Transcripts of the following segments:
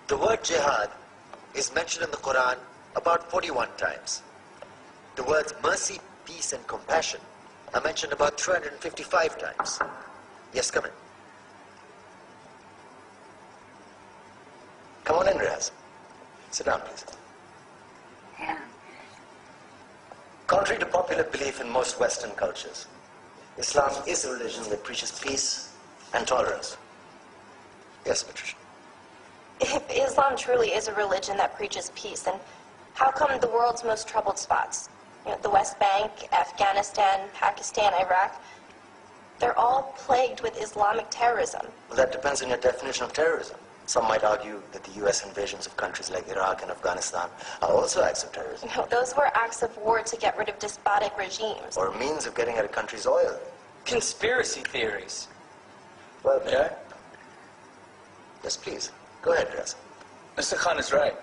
The word jihad is mentioned in the Quran about 41 times. The words mercy, peace, and compassion are mentioned about 355 times. Yes, come in. Come on in, Riaz. Sit down, please. Yeah. Contrary to popular belief in most Western cultures, Islam is a religion that preaches peace and tolerance. Yes, Patricia? If Islam truly is a religion that preaches peace, then how come the world's most troubled spots, the West Bank, Afghanistan, Pakistan, Iraq, they're all plagued with Islamic terrorism? Well, that depends on your definition of terrorism. Some might argue that the U.S. invasions of countries like Iraq and Afghanistan are also acts of terrorism. No, those were acts of war to get rid of despotic regimes. Or a means of getting at a country's oil. Conspiracy theories. Well, Yeah? yes, please. Go ahead, Riaz. Mr. Khan is right.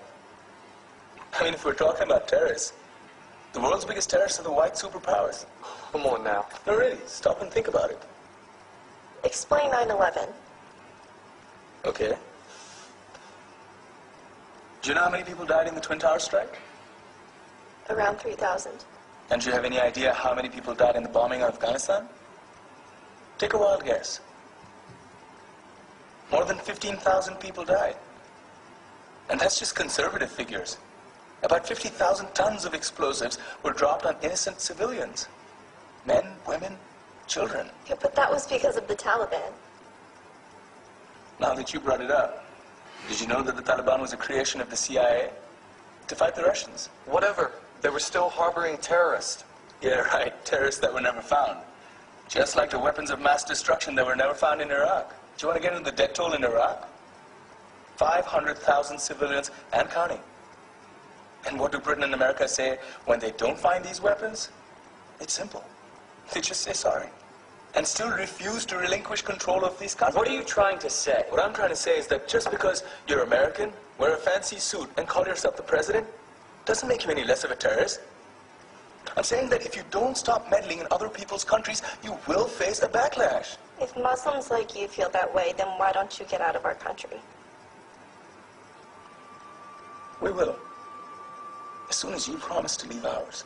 I mean, if we're talking about terrorists, the world's biggest terrorists are the white superpowers. Come on now. No, really, stop and think about it. Explain 9/11. Okay. Do you know how many people died in the Twin Towers strike? Around 3,000. And do you have any idea how many people died in the bombing of Afghanistan? Take a wild guess. More than 15,000 people died. And that's just conservative figures. About 50,000 tons of explosives were dropped on innocent civilians. Men, women, children. Yeah, but that was because of the Taliban. Now that you brought it up, did you know that the Taliban was a creation of the CIA to fight the Russians? Whatever. They were still harboring terrorists. Yeah, right. Terrorists that were never found. Just like the weapons of mass destruction that were never found in Iraq. Do you want to get into the death toll in Iraq? 500,000 civilians and counting. And what do Britain and America say when they don't find these weapons? It's simple. They just say sorry. And still refuse to relinquish control of these countries. What are you trying to say? What I'm trying to say is that just because you're American, wear a fancy suit, and call yourself the president, doesn't make you any less of a terrorist. I'm saying that if you don't stop meddling in other people's countries, you will face a backlash. If Muslims like you feel that way, then why don't you get out of our country? We will. As soon as you promise to leave ours.